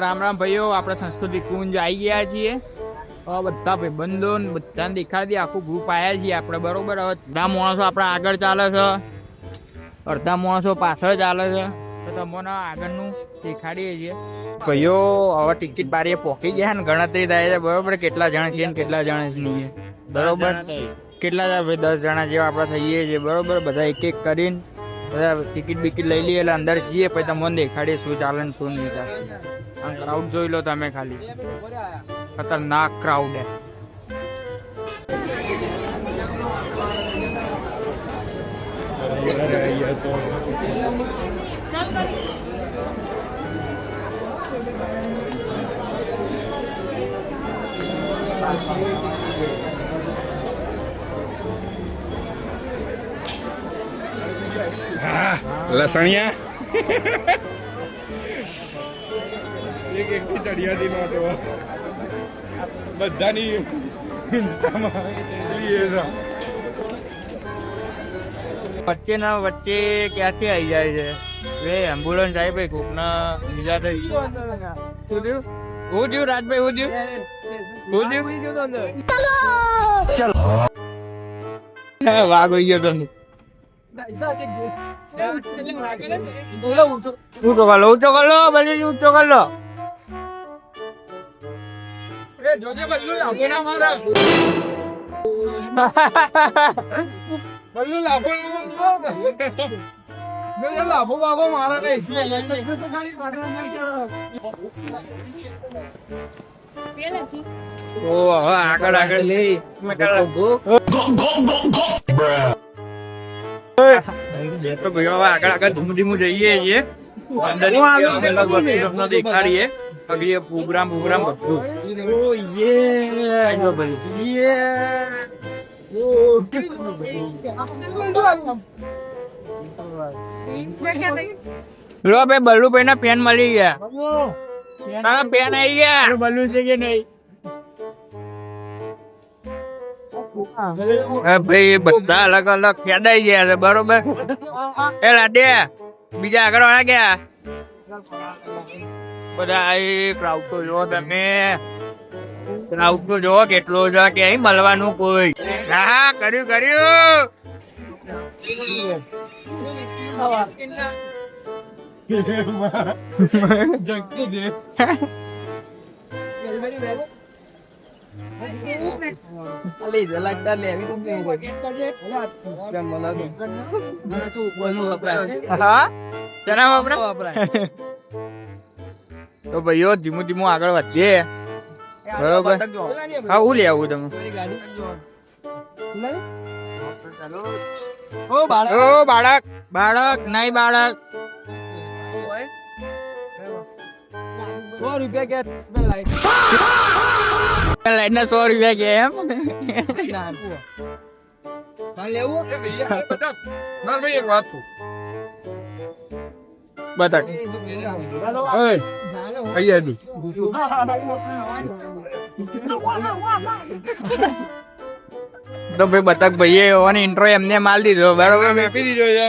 રામ રામ ભાઈઓ, આપણે સંસ્કૃતિ કુંજ આવી ગયા છીએ. બધા ભાઈબંધો બધાને દેખાડી દઈએ, આખું ગ્રુપ આવ્યા છીએ આપણે, બરોબર. હવે અડધા માણસો આપણા આગળ ચાલે છે, અડધા માણસો પાછળ ચાલે છે, તો તમને આગળનું દેખાડીએ છીએ. ભાઈઓ હવે ટિકિટ બારીએ પહોંચી ગયા ને, ગણતરી થાય છે, બરોબર. કેટલા જણા છીએ ને કેટલા જણા છીએ, બરોબર. કેટલા 10 જણા જેવા આપણે થઈએ છીએ, બરોબર. બધા એક એક કરીને બધા ટિકિટ બિકિટ લઈ લઈએ, એટલે અંદર જઈએ, પછી તમને દેખાડીએ શું ચાલે ને શું નહીં ચાલે. આ ક્રાઉડ જોઈ લો તમે ખાલી, ખતરનાક ક્રાઉડ હે. લસણિયા એક એકથી ચડિયાતી નોટો બધાની ઇન્સ્ટામાં વચ્ચેના વચ્ચે ક્યાંથી આવી જાય છે એ એમ્બ્યુલન્સ આવી ભાઈ, કોકના બીજા થઈ ગયા. શું થયું? હું થયું રાજભાઈ? હું થયું? વાઘ હોઈ ગયો તમે. ઊંચો કર લો, બલવી ઊંચો કર લો. લાભો બાબો મારા નહીં. ઓ હવે આગળ આગળ લઈ તો ભાઈ, હવે આગળ આગળ ધીમું જઈએ છીએ. અંદર તમને દેખાડીએ પ્રોગ્રામ બધું. લો ભાઈ, બલ્લુભાઈ ના પેન મળી ગયા. પેન આવી ગયા. બલ્લુ છે કે નહીં? ભાઈ બધા અલગ અલગ ખેદાઈ ગયા છે, બરોબર. એ લાડે બીજા આગળ વાળા ગયા બધા. ક્રાઉડ તો જો તમે, ક્રાઉડ તો જો કેટલો છે કે અહીં મળવાનું કોઈ. હા કર્યું. તો ભાઈઓ ધીમું આગળ વધીએ, બરોબર. હા, હું લઈ આવું તમે? બાળક નહીં, બાળક 100 રૂપિયા કે લાઈટ ના 100 રૂપિયા કે એમ લેવું. એક વાત બતક તો ભાઈ બતક ભાઈ એવાની ઇન્ટ્રો એમને માલ દીધો, બરોબર.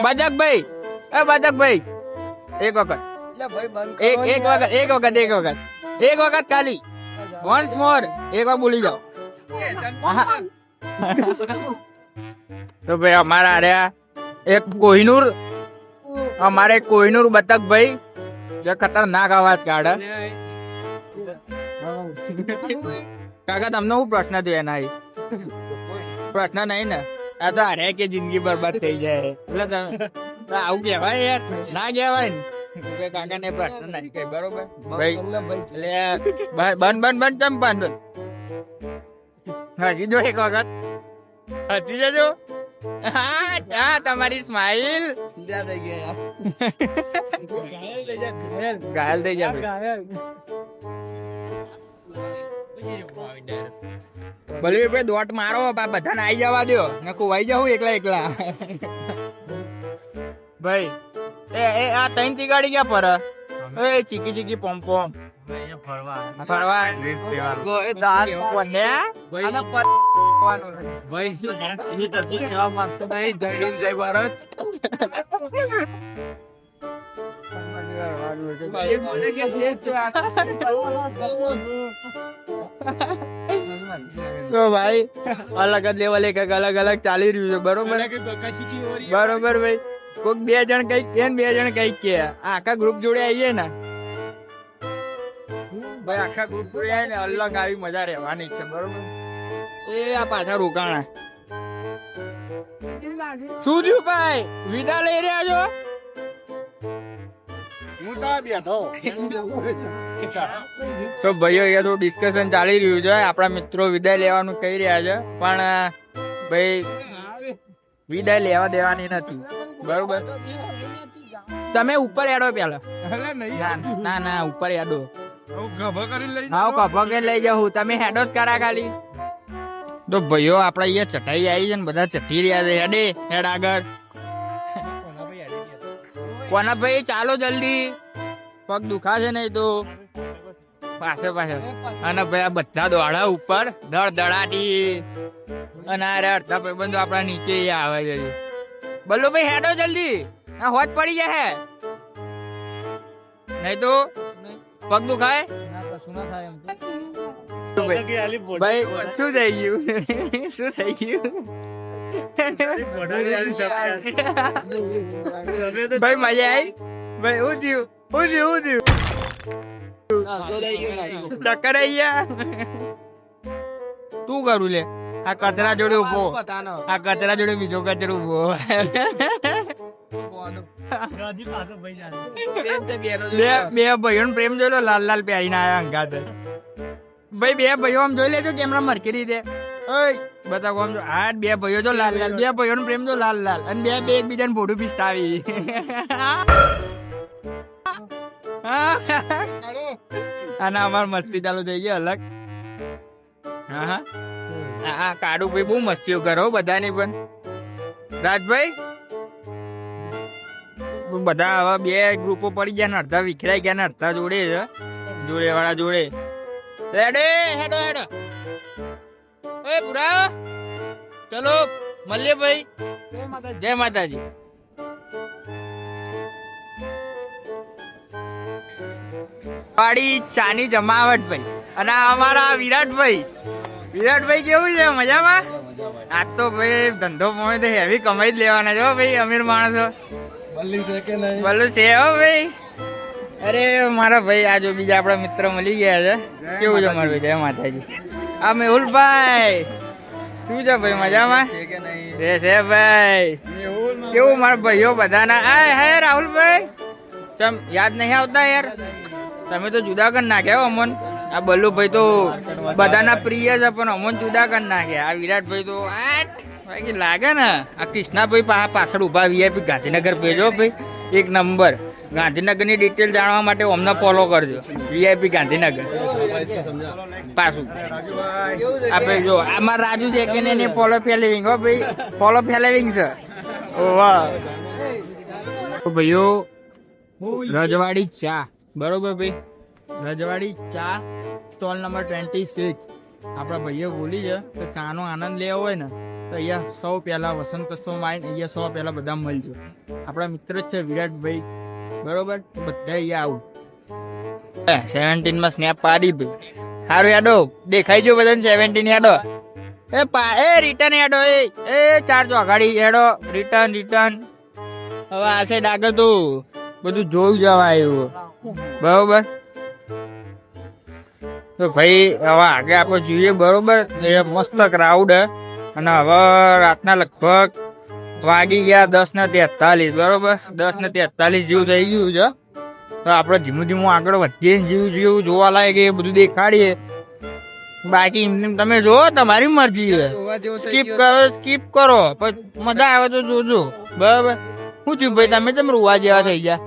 બતક ભાઈ એક વખત ખાલી વન્સ મોર એક વાર બોલી જાઓ. તો ભાઈ અમારા આર્યા એક કોહિનૂર બતક ભાઈ જે ખતરનાક અવાજ કાઢે. કાકા તમને શું પ્રશ્ન થયો? એના પ્રશ્ન નહીં ને? આ તો હારે કે જિંદગી બરબાદ થઈ જાય, એટલે તમે આવું કેવાય યાર, ના કેવાય ને. કાકા ને પ્રશ્ન નહીં કઈ, બરોબર ભાઈ. બંધ ચમ બંધ હજી જો એક વખત હસી જજો. હા તમારી સ્માઈલ ઘાયલ થઈ જાય. ભલે ભાઈ દોટ મારો, બધાને આવી જવા દો ને ખોવાઈ જાઉં એકલા. ભાઈ એ આ 3 થી ગાડી ક્યાં પર? એ ચીકી પોમ્પોમ ફરવા તો ભાઈ અલગ જ લેવલે કઈક અલગ અલગ ચાલી રહ્યું છે. બરોબર બરોબર ભાઈ. કોઈક 2 જણ કઈક કે ને 2 જણ કઈક કે આખા ગ્રુપ જોડે આવીએ ને ભાઈ, આખા ગ્રુપ જોડે આવીએ ને અલગ આવી મજા રહેવાની છે. બરોબર. એ આ પાછા રોકાણા શું થયું ભાઈ? વિદા લઈ રહ્યા છો? હું તો બેઠો. તો ભાઈઓ અહીંયા થોડું ડિસ્કશન ચાલી રહ્યું છે. આપણા મિત્રો વિદાય લેવાનું કહી રહ્યા છે, પણ ભાઈ વિદાય લેવા દેવાની નથી. બરોબર. તમે ઉપર હેડો પેલા. ના ના ઉપર હેડો. હા કભો કે લઈ જાઉં. તમે હેડો જ કરા ખાલી. તો ભાઈઓ આપડે અહીંયા ચટાઈ આવી છે ને બધા ચટી રહ્યા છે. હેડે હેડ આગળ. કોના ભાઈ ચાલો જલ્દી, પગ દુખાશે નહીં તો. પાછળ પાછળ. અને ભાઈ આ બધા દોડા ઉપર ધડ ધડાટી. અને અરે અડધા ભાઈબંધો આપડા નીચે આવે છે. બોલો ભાઈ હેડો જલ્દી, આ હોજ પડી જાય નહીં તો પગ દુખાય. ભાઈ શું થઈ ગયું? શું થઈ ગયું? ભાઈ મજા આવી? ભાઈ હું થયું? ચક્કર આવી ગયા? તું કરું લે આ કચરા જોડે ઉભો. આ કચરા જોડે બીજો કચરો ઉભો. બે ભાઈઓ પ્રેમ જોઈ લો. લાલ લાલ પહેરીને આવ્યા અંગાત. ભાઈ 2 ભાઈઓ આમ જોઈ લેજો કેમેરા મરકી રીતે. ઓય બતાવો આમ જો. હા 2 ભાઈઓ જો લાલ લાલ. 2 ભાઈઓ પ્રેમ જો લાલ લાલ. અને બે એકબીજાને ફોટો પીસ્તાવી. આના અમાર મસ્તી ચાલુ થઈ ગઈ અલગ. હા હા હા કાળુ ભાઈ બહુ મસ્તીઓ કરો બધાની. પણ રાજભાઈ બધા હવે 2 ગ્રુપો પડી ગયા ને અડધા વિખરાઈ ગયા ને અડધા જોડે છે. જોડે વાળા જોડે. રેડે હેડો હેડો. એ પુરા ચલો મળીએ ભાઈ. જય માતાજી. વાડી ચાની જમાવટ ભાઈ. અને અમારા વિરાટભાઈ કેવું છે? મજામાં? આજ તો ભાઈ ધંધો પોણે તો હેવી કમાઈ જ લેવાના છો ભાઈ. અમીર માણસો બલ્લુ છે હો ભાઈ. અરે મારા ભાઈ આ જો બીજા આપડા મિત્ર મળી ગયા છે. કેવું છે મારું? જય માતાજી. આ મેહુલભાઈ શું છે ભાઈ? મજામાં છે ભાઈ? કેવું મારા ભાઈઓ બધાના? હે રાહુલભાઈ ચમ યાદ નહીં આવતા યાર? તમે તો જુદા કરી નાખ્યા અમન. આ બલ્લુભાઈ તો બધાના પ્રિય છે પણ અમન જુદા કરી નાખ્યા. આ વિરાટભાઈ તો બાકી લાગે ને. આ કૃષ્ણાભાઈ પાછળ ઉભા VIP ગાંધીનગર ભેજો ભાઈ. 1 નંબર. ગાંધીનગરની ડિટેલ જાણવા માટે અમને ફોલો કરજો. VIP ગાંધીનગર પાછું. આ ભાઈ જો આમાં રાજુ છે કે નહીં ફોલો ફેલેવિંગ હો ભાઈ. ફોલો ફેલેવિંગ છે. વાહ ભાઈઓ રજવાડી ચા. બરોબર ભાઈ. રજવાડી ચા સ્ટોલ નંબર 26. આપણા ભાઈઓ બોલી છે કે ચાનો આનંદ લેવો હોય ને તો અહીંયા સૌ પહેલા વસંત માં અહીંયા 100 પહેલા બધા મળજો. આપણા મિત્ર જ છે વિરાટભાઈ. બરોબર. બધા અહીંયા આવું. 17 માં સ્નેપ પાડી ભાઈ. સારું હેડો દેખાઈ જો બધાને 17 હેડો. એ રિટર્ન હેડો. એ 4 ચોઘાડી હેડો. રિટર્ન. હવે આ સાઈડ આગળ તો બધું જોયું જવા આવ્યું. બરોબર. તો ભાઈ હવે આગળ આપણે જોઈએ. બરોબર. એ મસ્ત ક્રાઉડ. અને હવે રાતના લગભગ વાગી ગયા 10:43. બરોબર. 10:43 જેવું થઈ ગયું છે. તો આપણે ધીમું આગળ વધીએ. જેવું જોવા લાયક એ બધું દેખાડીએ. બાકી તમે જો તમારી મરજી છે. સ્કીપ કરો પણ મજા આવે તો જોજો. બરાબર. શું થયું ભાઈ? તમે કેમ રૂવા જેવા થઈ ગયા?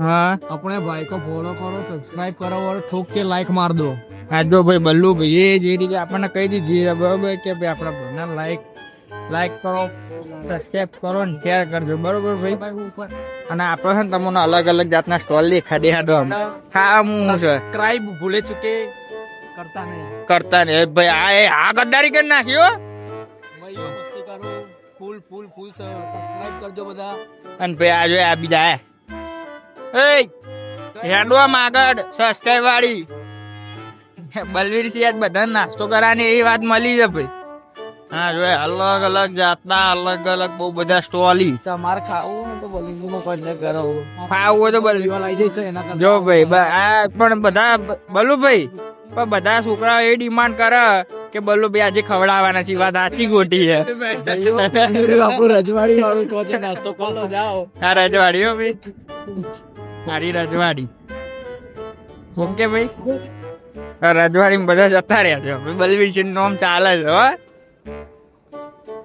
हाँ अपने भाई को फॉलो करो, सब्सक्राइब करो और ठोक के लाइक मार दो. હા જો ભાઈ બલ્લુ ભાઈ એ જે રીતે આપણને કહી દીધી બરોબર કે ભાઈ આપણા ભાઈને લાઈક કરો, સબસ્ક્રાઇબ કરો ને શેર કરજો. બરોબર ભાઈ. અને આપણે છે ને તમને અલગ અલગ જાતના સ્ટોલ દેખાડે. ખાવાનું છે सब्सक्राइब भूले चुके કરતા ને ભાઈ. આ ગદ્દારી કરી નાખ્યો. भाई मस्ती करो. फूल सब्सक्राइब करजो બધા. અને ભાઈ આ જો આ બીજા એ હેડો આમ આગળ સબસ્ક્રાઇબ વાળી બલવીર સિંહ બધા નાસ્તો કરવાની એવી વાત મળી છે ભાઈ. હા જો અલગ અલગ જાતના અલગ અલગ બહુ બધા સ્ટોલી. તમારે ખાવું હોય તો બલવીનો કોન્ટેક્ટ કરો. ખાવું હોય તો બલવી લઈ જઈશ એના કરતા. જો ભાઈ આ પણ બધા બલુભાઈ પણ બધા છોકરાઓ એ ડિમાન્ડ કરે કે બલુભાઈ આજે ખવડાવવાના છે. વાત સાચી ખોટી છે. આપણું રજવાડી વાળું કહો છે નાસ્તો કરો જાઓ. હા રજવાડી હો ભાઈ, મારી રજવાડી. ઓકે ભાઈ, રજવાડી બધા જતા રહ્યા છે. બલવીર સિંહ નામ ચાલે છે હો.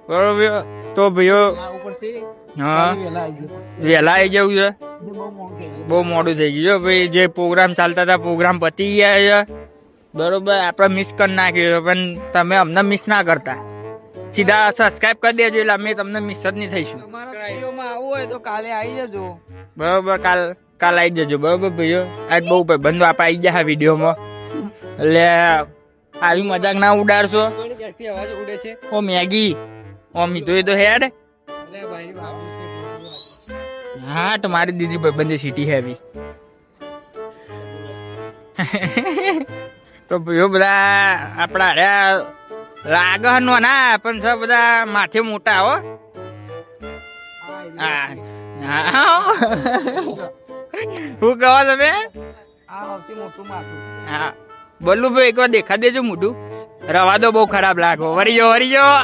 બરોબર તો ભાઈઓ હા વહેલા આવી જવું છે. બહુ મોડું થઈ ગયું ભાઈ. જે પ્રોગ્રામ ચાલતા હતા પ્રોગ્રામ પતી ગયા છે. બરોબર આપણે મિસ કરી નાખ્યું પણ તમે અમને મિસ ના કરતા. સીધા સબસ્ક્રાઇબ કરી દેજો એટલે અમે તમને મિસ જ નહીં થઈશું. વિડીયોમાં આવવું હોય તો કાલે આવી જજો. બરોબર કાલ આવી જજો. બરોબર ભાઈઓ આજ બહુ બંધો આપણે આવી ગયા વિડીયોમાં એટલે આવી મજાક ના ઉડાડશો. અવાજ ઉડે છે. ઓ મેગી ઓ મીઠું એ તો હેડ. હા તમારી દીદી બંને સિટી હેવી. તો ભાઈઓ બધા આપણા હર્યા લાગનો ના પણ સબ બધા માથે મોટા હો. હા શું કહો તમે? આ સૌથી મોટું માથું. હા બોલું ભાઈ એક વાર દેખા દેજો મોઢું. રવા દો બહુ ખરાબ લાગો. વરી જાઓ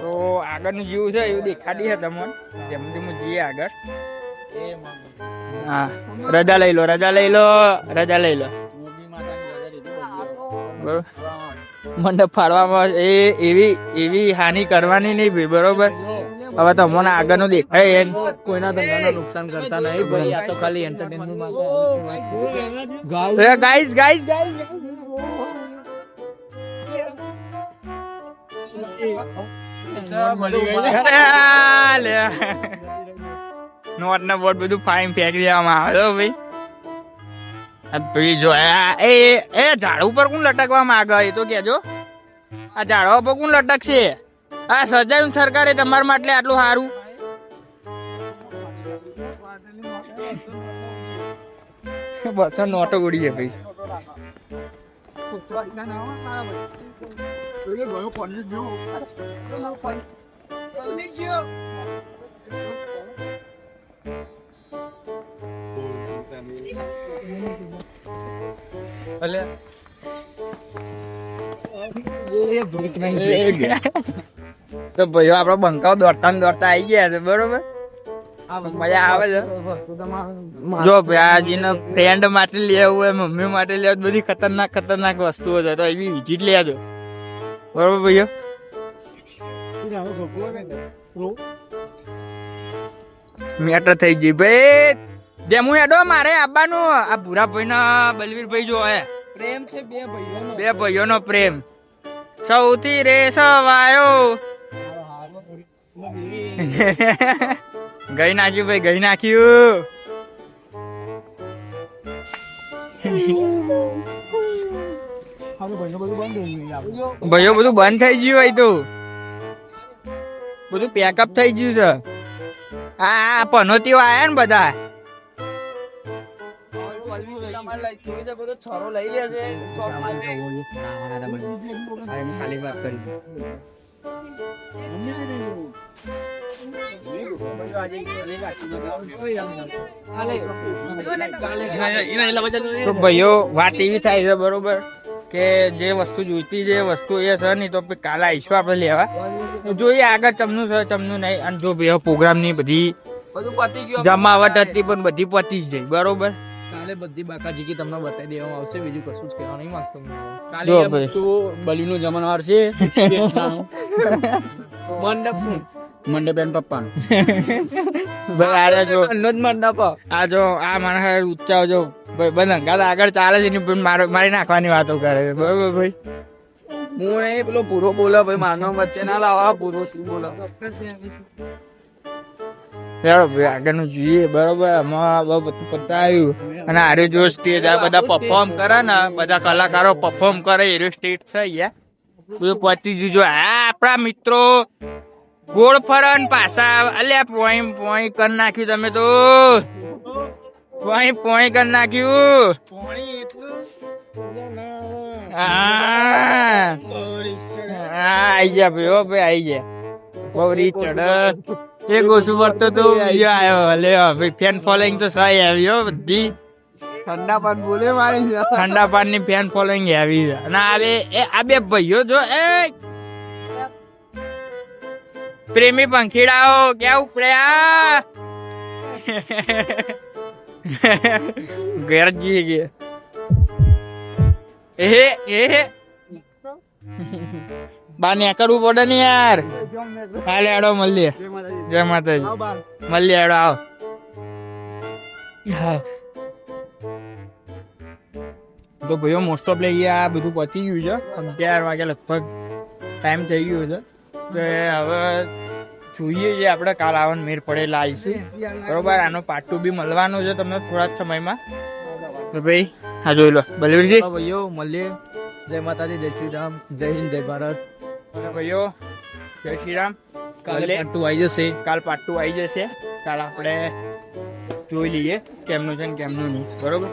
તો આગળનું જીવ છે એવું દેખાડી છે તમને. જેમ જેમ જઈએ આગળ. હા રજા લઈ લો બરોબર. મંડપ ફાડવામાં એવી હાનિ કરવાની નહીં ભાઈ. બરોબર હવે તમને આગળનું દેખાય કોઈના ધંધાને નુકસાન કરતા નહીં ભાઈ. આ તો ખાલી એન્ટરટેનમેન્ટ માટે. ગાઈસ નોટ ના બોર્ડ બધું ફાઈન ફેંકી દેવામાં આવે ભાઈ. જો એ ઝાડ ઉપર કોણ લટકવા માંગે એ તો કેજો. આ ઝાડવા પર કોણ લટકશે? આ સજાયું સરકારે તમારા માટે આટલું સારું. બસો નોટો ઉડી છે ભાઈ. તો ભાઈઓ આપડે બંકાવ દોડતા આવી ગયા છે. બરોબર મજા આવે છે. જો ભાઈ ફ્રેન્ડ માટે લેવું હોય મમ્મી માટે લેવું બધી ખતરનાક વસ્તુઓ છે તો એવી વિઝિટ લેજો. બરોબર ભાઈઓ મેટર થઈ ગઈ ભાઈ. જેમું હેડો મારે આવવાનું. આ ભૂરા ભાઈ ના બલવીરભાઈ જો હે પ્રેમ છે બે ભાઈઓનો પ્રેમ સૌથી રે સવાયો. ગઈ નાખ્યું ભાઈ ગઈ નાખ્યું. ભાઈઓ બધું બંધ થઈ ગયું હોય તો બધું પેકઅપ થઈ ગયું છે. આ પનોતીઓ આયા ને બધા. છોરો લઈ લે છે. ખાલી વાત કરી. તો ભાઈઓ વાત એવી થાય છે બરોબર કે જે વસ્તુ જોઈતી જે વસ્તુ એ છે નહીં તો કાલે આવીશું આપણે લેવા. જોઈએ આગળ ચમનું છે ચમનું નહીં. અને જો ભાઈ પ્રોગ્રામ ની બધી જમાવટ હતી પણ બધી પતી જ જાય. બરોબર કાલે બધી બાકાજીકી તમને બતાવી દેવામાં આવશે. બીજું કશું જ કહેવા નહીં માંગતો. જો ભાઈ બલીનો જમાનવાર છે. મંડપ એન પપ્પાનો મંડપ. આ જો આ મારા ઉચ્ચાઓ જો ભાઈ બધા આગળ ચાલે છે મારી નાખવાની વાતો કરે છે. બરોબર ભાઈ હું નહીં પેલો પૂરો બોલો ભાઈ. માનવ વચ્ચે ના લાવવા. પૂરો શું બોલો ભાઈ આગળનું જોઈએ. બરોબર આમાં બધું પતાવ્યું અને આરે જો સ્ટેજ આ બધા પરફોર્મ કરે ને બધા કલાકારો પરફોર્મ કરે એ સ્ટેજ છે યાર બધું પતી ગયું. જો આપણા મિત્રો ગોળ ફરન પાછા અલ્યા પોઈ પોઈ કરી નાખ્યું તમે તો પોઈ પોઈ કરી નાખ્યું આઈ જા ભાઈ ઓ ભાઈ આઈ જા બવરી ચડ એક ઓછું વર્તો તો આવ્યો હલે ભાઈ ફેન ફોલોઈંગ તો સહી આવ્યો બધી ઠંડા પાન બોલે મારી ઠંડા પાન ની ફેન ફોલોઈંગ આવી છે અને હવે એ આ બે ભાઈઓ જો એ પ્રેમી પંખીડાઓ ક્યાં ઉપડ્યા ઘેર જઈએ ગયા એ બા ને કરવું પડે ને યાર હાલે એડો મળીએ જય માતાજી મળીએ એડો આવો તો ભાઈઓ મોસ્ટ ઓફ લઈ આ બધું પતી ગયું છે 11 વાગે લગભગ ટાઈમ થઈ ગયો છે તો હવે જોઈએ છે આપણે કાલ આવવાનું મેર પડેલા આવીશું બરોબર આનો પાર્ટ 2 બી મળવાનો છે તમને થોડા જ સમયમાં તો ભાઈ હા જોઈ લો બલવીરજી ભાઈઓ મળીએ જય માતાજી જય શ્રી રામ જય હિન્દ જય ભારત ભાઈઓ જય શ્રી રામ કાલે પાર્ટ 2 આવી જશે કાલ પાર્ટ 2 આવી જશે કાલ આપણે જોઈ લઈએ કેમનું છે ને કેમનું નહીં બરોબર